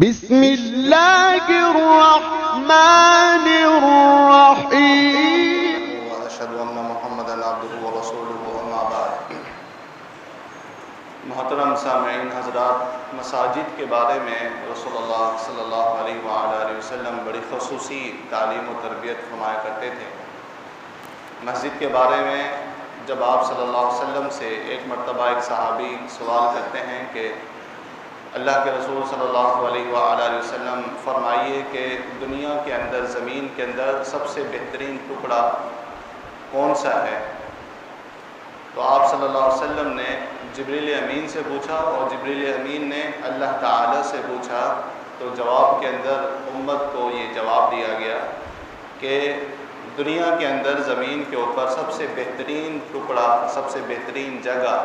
بسم اللہ الرحمن الرحیم واشهد ان محمدا عبده ورسوله اما بعد۔ محترم سامعین حضرات، مساجد کے بارے میں رسول اللہ صلی اللہ علیہ وآلہ وسلم بڑی خصوصی تعلیم و تربیت فرمایا کرتے تھے۔ مسجد کے بارے میں جب آپ صلی اللہ علیہ وسلم سے ایک مرتبہ ایک صحابی سوال کرتے ہیں کہ اللہ کے رسول صلی اللہ علیہ وآلہ وسلم فرمائیے کہ دنیا کے اندر، زمین کے اندر سب سے بہترین ٹکڑا کون سا ہے؟ تو آپ صلی اللہ علیہ وسلم نے جبریل امین سے پوچھا اور جبریل امین نے اللہ تعالی سے پوچھا، تو جواب کے اندر امت کو یہ جواب دیا گیا کہ دنیا کے اندر، زمین کے اوپر سب سے بہترین ٹکڑا، سب سے بہترین جگہ،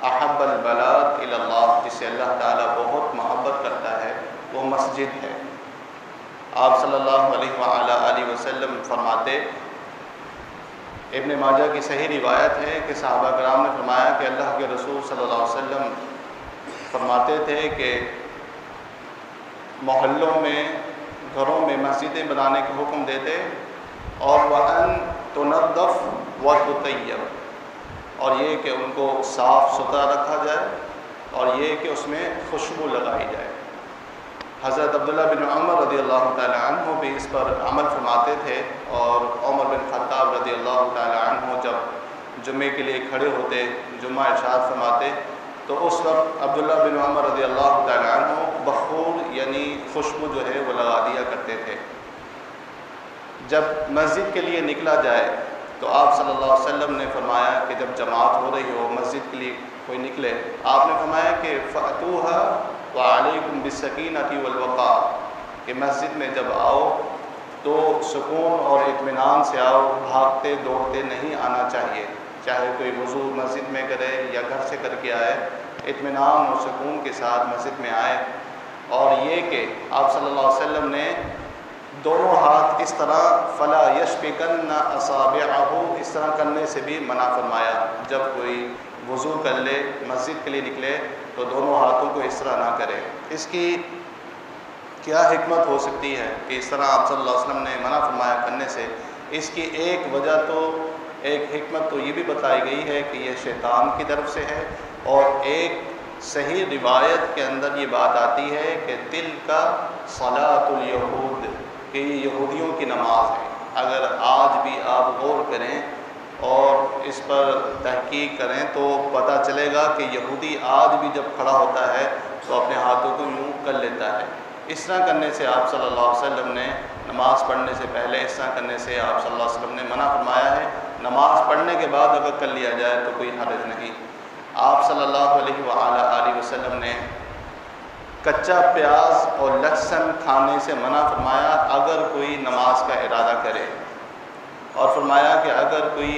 احب البلاد الی اللہ، جسے اللہ تعالیٰ بہت محبت کرتا ہے، وہ مسجد ہے۔ آپ صلی اللہ علیہ وآلہ وسلم فرماتے، ابن ماجہ کی صحیح روایت ہے کہ صحابہ کرام نے فرمایا کہ اللہ کے رسول صلی اللہ علیہ وسلم فرماتے تھے کہ محلوں میں، گھروں میں مسجدیں بنانے کا حکم دیتے، اور وَأَن تُنَظَّفْ وَتُطَيَّبْ، اور یہ کہ ان کو صاف ستھرا رکھا جائے اور یہ کہ اس میں خوشبو لگائی جائے۔ حضرت عبداللہ بن عمر رضی اللہ تعالی عنہ بھی اس پر عمل فرماتے تھے، اور عمر بن خطاب رضی اللہ تعالی عنہ جب جمعے کے لیے کھڑے ہوتے، جمعہ ارشاد فرماتے، تو اس وقت عبداللہ بن عمر رضی اللہ تعالی عنہ بخور یعنی خوشبو جو ہے وہ لگا دیا کرتے تھے۔ جب مسجد کے لیے نکلا جائے تو آپ صلی اللہ علیہ وسلم نے فرمایا کہ جب جماعت ہو رہی ہو، مسجد کے لیے کوئی نکلے، آپ نے فرمایا کہ فَأْتُوهَا وَعَلَيْكُمْ بِالسَّكِينَةِ وَالْوَقَارِ، کہ مسجد میں جب آؤ تو سکون اور اطمینان سے آؤ، بھاگتے دوڑتے نہیں آنا چاہیے، چاہے کوئی وضو مسجد میں کرے یا گھر سے کر کے آئے، اطمینان اور سکون کے ساتھ مسجد میں آئے۔ اور یہ کہ آپ صلی اللہ علیہ وسلم نے دونوں ہاتھ اس طرح فلا یشبکن اصابعہ، اس طرح کرنے سے بھی منع فرمایا۔ جب کوئی وضو کر لے، مسجد کے لیے نکلے، تو دونوں ہاتھوں کو اس طرح نہ کرے۔ اس کی کیا حکمت ہو سکتی ہے کہ اس طرح آپ صلی اللہ علیہ وسلم نے منع فرمایا کرنے سے؟ اس کی ایک وجہ تو، ایک حکمت تو یہ بھی بتائی گئی ہے کہ یہ شیطان کی طرف سے ہے، اور ایک صحیح روایت کے اندر یہ بات آتی ہے کہ تلک صلاۃ الیہود، کہ یہ یہودیوں کی نماز ہے۔ اگر آج بھی آپ غور کریں اور اس پر تحقیق کریں تو پتہ چلے گا کہ یہودی آج بھی جب کھڑا ہوتا ہے تو اپنے ہاتھوں کو یوں کر لیتا ہے۔ اس طرح کرنے سے آپ صلی اللہ علیہ وسلم نے، نماز پڑھنے سے پہلے اس طرح کرنے سے آپ صلی اللہ علیہ وسلم نے منع فرمایا ہے۔ نماز پڑھنے کے بعد اگر کر لیا جائے تو کوئی حرج نہیں۔ آپ صلی اللہ علیہ وآلہ وسلم نے کچا پیاز اور لہسن کھانے سے منع فرمایا اگر کوئی نماز کا ارادہ کرے، اور فرمایا کہ اگر کوئی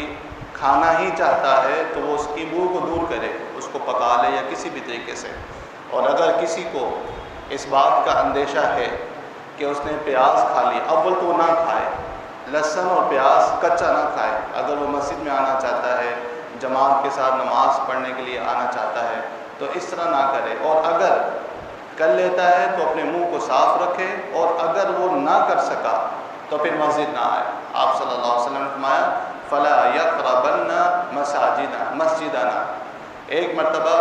کھانا ہی چاہتا ہے تو وہ اس کی بو کو دور کرے، اس کو پکا لے یا کسی بھی طریقے سے۔ اور اگر کسی کو اس بات کا اندیشہ ہے کہ اس نے پیاز کھا لی، اول تو وہ نہ کھائے، لہسن اور پیاز کچا نہ کھائے۔ اگر وہ مسجد میں آنا چاہتا ہے، جماعت کے ساتھ نماز پڑھنے کے لیے آنا چاہتا ہے تو اس طرح نہ کرے، اور اگر کر لیتا ہے تو اپنے منہ کو صاف رکھے، اور اگر وہ نہ کر سکا تو پھر مسجد نہ آئے۔ آپ صلی اللہ علیہ وسلم نے فرمایا فَلَا يَقْرَبَنَّ مَسْجِدَنَا۔ ایک مرتبہ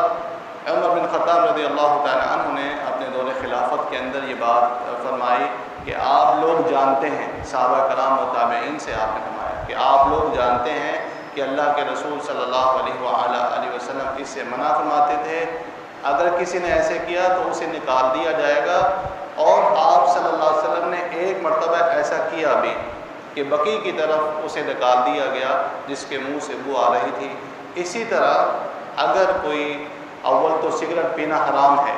عمر بن خطاب رضی اللہ تعالی عنہ نے اپنے دور خلافت کے اندر یہ بات فرمائی کہ آپ لوگ جانتے ہیں، صحابہ کرام و تابعین سے آپ نے فرمایا کہ آپ لوگ جانتے ہیں کہ اللہ کے رسول صلی اللہ علیہ وآلہ وسلم اس سے منع فرماتے تھے، اگر کسی نے ایسے کیا تو اسے نکال دیا جائے گا۔ اور آپ صلی اللہ علیہ وسلم نے ایک مرتبہ ایسا کیا بھی کہ بقی کی طرف اسے نکال دیا گیا جس کے منہ سے بو آ رہی تھی۔ اسی طرح اگر کوئی، اول تو سگریٹ پینا حرام ہے،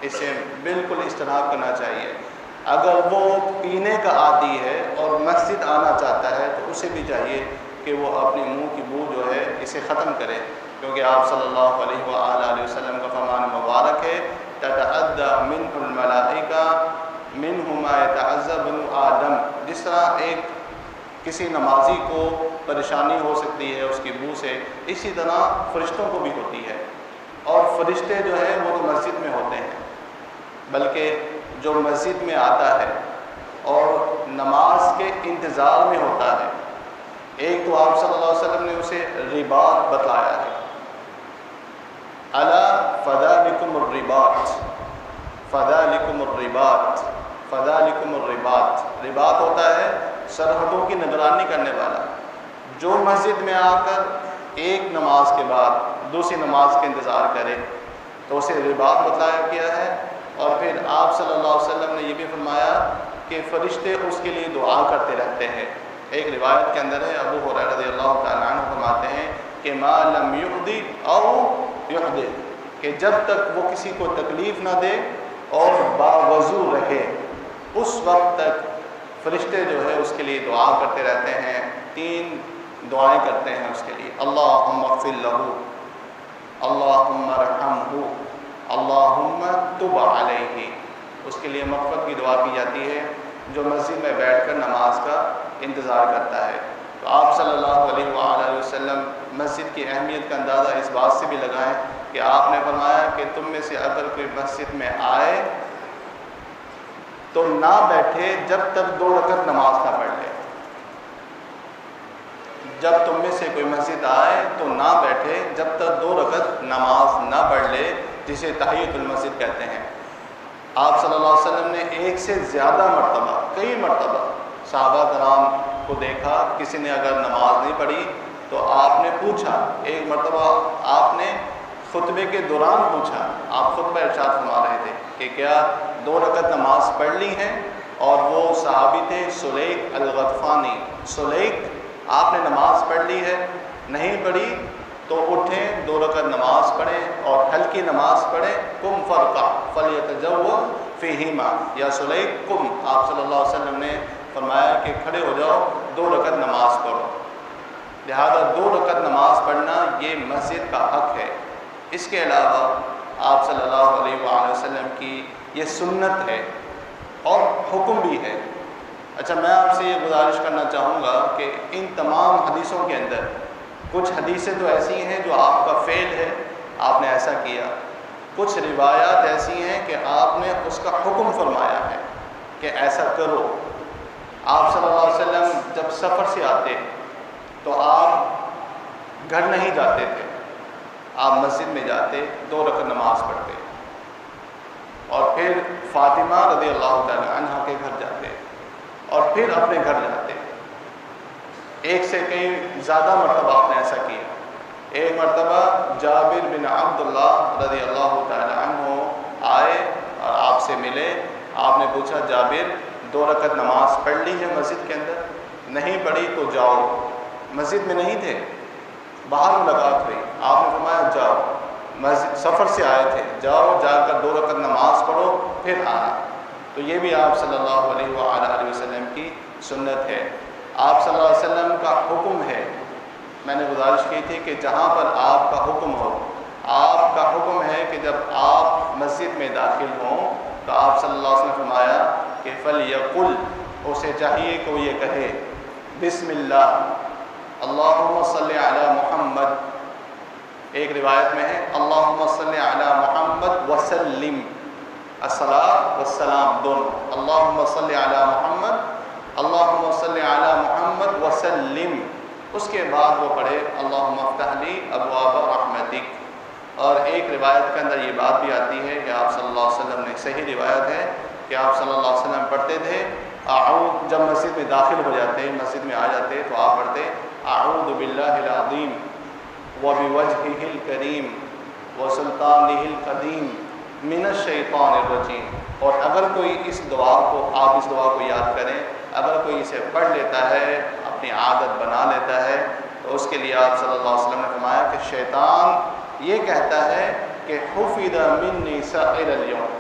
اسے بالکل اجتناب کرنا چاہیے۔ اگر وہ پینے کا عادی ہے اور مسجد آنا چاہتا ہے تو اسے بھی چاہیے کہ وہ اپنے منہ کی بو جو ہے اسے ختم کرے، کیونکہ آپ صلی اللہ علیہ وآلہ وسلم کا فرمان مبارک ہے تتعدی منہ الملائکہ منہ ما یتعذب بنو آدم۔ جس طرح ایک کسی نمازی کو پریشانی ہو سکتی ہے اس کی بو سے، اسی طرح فرشتوں کو بھی ہوتی ہے، اور فرشتے جو ہیں وہ تو مسجد میں ہوتے ہیں، بلکہ جو مسجد میں آتا ہے اور نماز کے انتظار میں ہوتا ہے، ایک تو آپ صلی اللہ علیہ وسلم نے اسے رباط بتلایا ہے، الا فذالکم الرباط، فذالکم الرباط، فذالکم الرباط۔ رباط ہوتا ہے سرحدوں کی نگرانی کرنے والا، جو مسجد میں آ کر ایک نماز کے بعد دوسری نماز کا انتظار کرے تو اسے رباط بتلایا گیا ہے۔ اور پھر آپ صلی اللہ علیہ وسلم نے یہ بھی فرمایا کہ فرشتے اس کے لیے دعا کرتے رہتے ہیں۔ ایک روایت کے اندر ہے، ابو ہریرہ رضی اللہ تعالیٰ عنہ فرماتے ہیں کہ ما لم یحدث او یحدث، کہ جب تک وہ کسی کو تکلیف نہ دے اور باوضو رہے اس وقت تک فرشتے جو ہے اس کے لیے دعا کرتے رہتے ہیں۔ 3 دعائیں کرتے ہیں اس کے لیے، اللہم اغفر لہ، اللہم ارحمہ، اللہم تب علیہ۔ اس کے لیے مغفرت کی دعا کی جاتی ہے جو مسجد میں بیٹھ کر نماز کا انتظار کرتا ہے۔ تو آپ صلی اللہ علیہ وآلہ وسلم مسجد کی اہمیت کا اندازہ اس بات سے بھی لگائیں کہ آپ نے فرمایا کہ تم میں سے اگر کوئی مسجد میں آئے تو نہ بیٹھے جب تک 2 رکعت نماز نہ پڑھ لے۔ جب تم میں سے کوئی مسجد آئے تو نہ بیٹھے جب تک 2 رکعت نماز نہ پڑھ لے، جسے تحیۃ المسجد کہتے ہیں۔ آپ صلی اللہ علیہ وسلم نے ایک سے زیادہ مرتبہ، کئی مرتبہ صحابہ کرام کو دیکھا، کسی نے اگر نماز نہیں پڑھی تو آپ نے پوچھا، ایک مرتبہ آپ نے خطبے کے دوران پوچھا، آپ خطبہ ارشاد فرما رہے تھے کہ کیا 2 رکعت نماز پڑھ لی ہیں؟ اور وہ صحابی تھے سلیک الغطفانی۔ سلیک، آپ نے نماز پڑھ لی ہے؟ نہیں پڑھی تو اٹھیں 2 رکعت نماز پڑھیں اور ہلکی نماز پڑھیں، قم فرقع فلیتجوز فیہما، یا سلیک قم، آپ صلی اللہ علیہ وسلم نے فرمایا کہ کھڑے ہو جاؤ 2 رکعت نماز پڑھو۔ لہذا 2 رکعت نماز پڑھنا یہ مسجد کا حق ہے۔ اس کے علاوہ آپ صلی اللہ علیہ وآلہ وسلم کی یہ سنت ہے اور حکم بھی ہے۔ اچھا، میں آپ سے یہ گزارش کرنا چاہوں گا کہ ان تمام حدیثوں کے اندر کچھ حدیثیں تو ایسی ہیں جو آپ کا فعل ہے، آپ نے ایسا کیا، کچھ روایات ایسی ہیں کہ آپ نے اس کا حکم فرمایا ہے کہ ایسا کرو۔ آپ صلی اللہ علیہ وسلم جب سفر سے آتے تو آپ گھر نہیں جاتے تھے، آپ مسجد میں جاتے، 2 رکعت نماز پڑھتے اور پھر فاطمہ رضی اللہ تعالی عنہ کے گھر جاتے اور پھر اپنے گھر جاتے۔ ایک سے کئی زیادہ مرتبہ آپ نے ایسا کیا۔ ایک مرتبہ جابر بن عبداللہ رضی اللہ تعالی عنہ آئے اور آپ سے ملے، آپ نے پوچھا جابر 2 رکعت نماز پڑھ لی ہے مسجد کے اندر؟ نہیں پڑھی تو جاؤ۔ مسجد میں نہیں تھے، باہر ملاقات ہوئی، آپ نے فرمایا جاؤ، مسجد سفر سے آئے تھے، جاؤ جا کر 2 رکعت نماز پڑھو پھر آنا۔ تو یہ بھی آپ صلی اللہ علیہ وآلہ وسلم کی سنت ہے، آپ صلی اللہ علیہ وسلم کا حکم ہے۔ میں نے گزارش کی تھی کہ جہاں پر آپ کا حکم ہو، آپ کا حکم ہے کہ جب آپ مسجد میں داخل ہوں تو آپ صلی اللہ علیہ وسلم نے فرمایا کہ فَلْيَقُلْ، اسے چاہیے کہ وہ یہ کہے بسم اللہ اللہم صلی علی محمد، ایک روایت میں ہے اللہم صلی علی محمد وسلم، الصلاۃ والسلام دونوں، اللہم صلی علی محمد، اللہم صلی علی محمد وسلم، اس کے بعد وہ پڑھے اللہم افتح لی ابواب رحمتک۔ اور ایک روایت کے اندر یہ بات بھی آتی ہے کہ آپ صلی اللہ علیہ وسلم نے، صحیح روایت ہے کہ آپ صلی اللہ علیہ وسلم پڑھتے تھے اعوذ، جب مسجد میں داخل ہو جاتے، مسجد میں آ جاتے تو آپ پڑھتے اعوذ باللہ العظیم وبوجہہ الکریم وسلطانہ القدیم من الشیطان الرجیم۔ اور اگر کوئی اس دعا کو، آپ اس دعا کو یاد کریں، اگر کوئی اسے پڑھ لیتا ہے، اپنی عادت بنا لیتا ہے، تو اس کے لیے آپ صلی اللہ علیہ وسلم نے فرمایا کہ شیطان یہ کہتا ہے کہ حفظ منی سائر اليوم،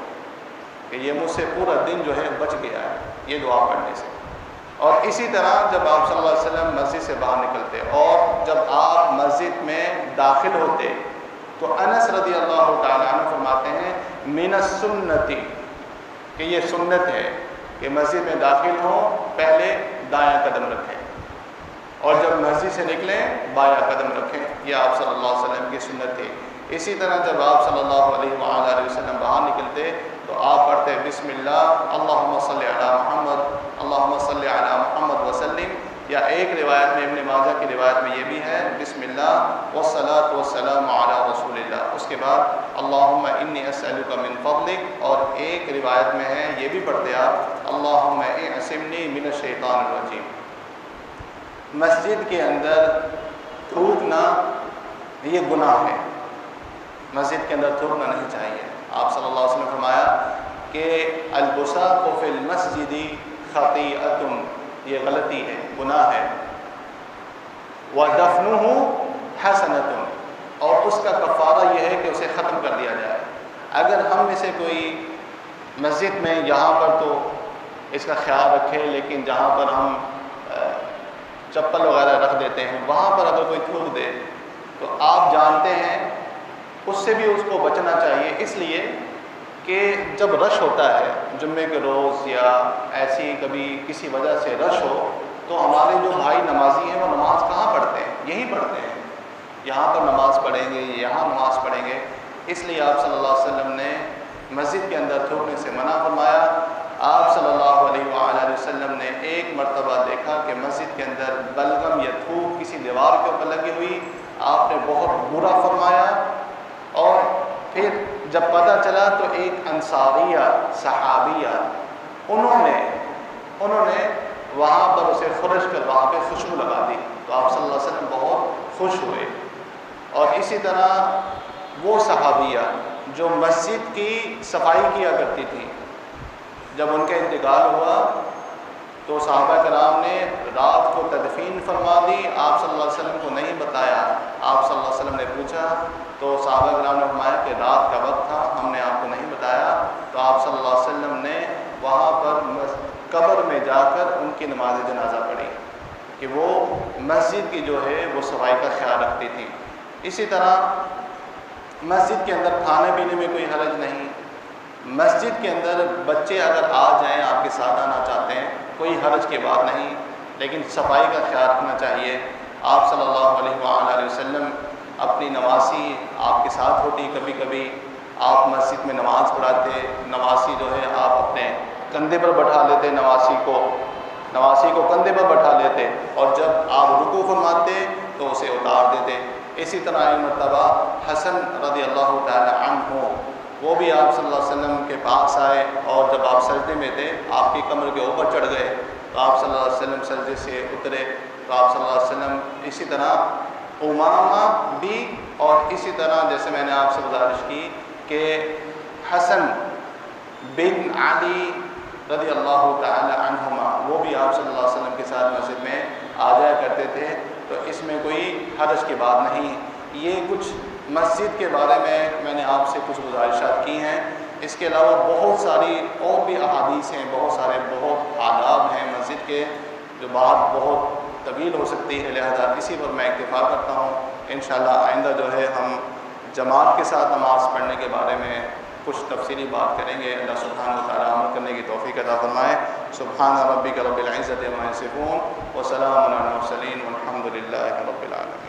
کہ یہ مجھ سے پورا دن جو ہے بچ گیا ہے یہ دعا پڑھنے سے۔ اور اسی طرح جب آپ صلی اللہ علیہ وسلم مسجد سے باہر نکلتے اور جب آپ مسجد میں داخل ہوتے تو انس رضی اللہ تعالیٰ عنہ فرماتے ہیں من السنتی، کہ یہ سنت ہے کہ مسجد میں داخل ہوں پہلے دایاں قدم رکھیں اور جب مسجد سے نکلیں بایاں قدم رکھیں، یہ آپ صلی اللہ علیہ وسلم کی سنت تھی۔ اسی طرح جب آپ صلی اللہ علیہ وآلہ وسلم باہر نکلتے تو آپ پڑھتے ہیں بسم اللہ اللہم صلی علی محمد اللہم صلی علی محمد وسلم، یا ایک روایت میں ابن ماجہ کی روایت میں یہ بھی ہے بسم اللہ والصلاۃ والسلام علی رسول اللہ، اس کے بعد اللہم انی اسألک من فضلک، اور ایک روایت میں ہے یہ بھی پڑھتے آپ اللہم اعصمنی من الشیطان الرجیم۔ مسجد کے اندر تھوکنا یہ گناہ ہے، مسجد کے اندر تھوکنا نہیں چاہیے۔ آپ صلی اللہ علیہ وسلم نے فرمایا کہ البصاق فی المسجد خطیئۃ، یہ غلطی ہے، گناہ ہے، وَدَفْنُهُ حَسَنَةٌ، اور اس کا کفارہ یہ ہے کہ اسے ختم کر دیا جائے۔ اگر ہم میں سے کوئی مسجد میں یہاں پر تو اس کا خیال رکھے، لیکن جہاں پر ہم چپل وغیرہ رکھ دیتے ہیں وہاں پر اگر کوئی تھوک دے تو آپ جانتے ہیں اس سے بھی اس کو بچنا چاہیے، اس لیے کہ جب رش ہوتا ہے جمعے کے روز یا ایسی کبھی کسی وجہ سے رش ہو تو ہمارے جو بھائی نمازی ہیں وہ نماز کہاں پڑھتے ہیں؟ یہیں پڑھتے ہیں، یہاں پر نماز پڑھیں گے، یہاں نماز پڑھیں گے، اس لیے آپ صلی اللہ علیہ وسلم نے مسجد کے اندر تھوکنے سے منع فرمایا۔ آپ صلی اللہ علیہ وآلہ وسلم نے ایک مرتبہ دیکھا کہ مسجد کے اندر بلغم یا تھوک کسی دیوار کے اوپر لگی ہوئی، آپ نے بہت برا فرمایا، اور پھر جب پتہ چلا تو ایک انصاریہ صحابیہ انہوں نے وہاں پر اسے خرش کر وہاں پہ خوشبو لگا دی، تو آپ صلی اللہ علیہ وسلم بہت خوش ہوئے۔ اور اسی طرح وہ صحابیہ جو مسجد کی صفائی کیا کرتی تھی، جب ان کا انتقال ہوا تو صحابہ کرام نے رات کو تدفین فرما دی، آپ صلی اللہ علیہ وسلم کو نہیں بتایا۔ آپ صلی اللہ علیہ وسلم نے پوچھا تو صحابہ کرام نے فرمایا کہ رات کا وقت تھا، ہم نے آپ کو نہیں بتایا، تو آپ صلی اللہ علیہ وسلم نے وہاں پر قبر میں جا کر ان کی نماز جنازہ پڑھی کہ وہ مسجد کی جو ہے وہ صفائی کا خیال رکھتی تھی۔ اسی طرح مسجد کے اندر کھانے پینے میں کوئی حرج نہیں، مسجد کے اندر بچے اگر آ جائیں آپ کے ساتھ آنا چاہتے ہیں کوئی حرج کی بات نہیں، لیکن صفائی کا خیال رکھنا چاہیے۔ آپ صلی اللہ علیہ وآلہ وسلم اپنی نمازی آپ کے ساتھ ہوتی، کبھی کبھی آپ مسجد میں نماز پڑھاتے، نمازی جو ہے آپ اپنے کندھے پر بٹھا لیتے، نمازی کو کندھے پر بٹھا لیتے، اور جب آپ رکوع فرماتے تو اسے اتار دیتے۔ اسی طرح ایک مرتبہ حسن رضی اللہ تعالی عنہ وہ بھی آپ صلی اللہ علیہ وسلم کے پاس آئے، اور جب آپ سجدے میں تھے آپ کی کمر کے اوپر چڑھ گئے تو آپ صلی اللہ علیہ وسلم سجدے سے اترے، تو آپ صلی اللہ علیہ وسلم اسی طرح امامہ بھی، اور اسی طرح جیسے میں نے آپ سے گزارش کی کہ حسن بن علی رضی اللہ تعالی عنہما وہ بھی آپ صلی اللہ علیہ وسلم کے ساتھ مسجد میں آ جایا کرتے تھے، تو اس میں کوئی حرج کی بات نہیں۔ یہ کچھ مسجد کے بارے میں نے آپ سے کچھ گزارشات کی ہیں، اس کے علاوہ بہت ساری اور بھی احادیث ہیں، بہت آداب ہیں مسجد کے، جو بات بہت طویل ہو سکتی ہے، لہذا اسی پر میں اکتفا کرتا ہوں۔ انشاءاللہ آئندہ جو ہے ہم جماعت کے ساتھ نماز پڑھنے کے بارے میں کچھ تفصیلی بات کریں گے۔ اللہ سبحانہ و تعالیٰ عمل کرنے کی توفیق عطا فرمائے۔ سبحان ربک رب العزت عما یصفون وسلام علی المرسلین والحمد للہ رب العالمین۔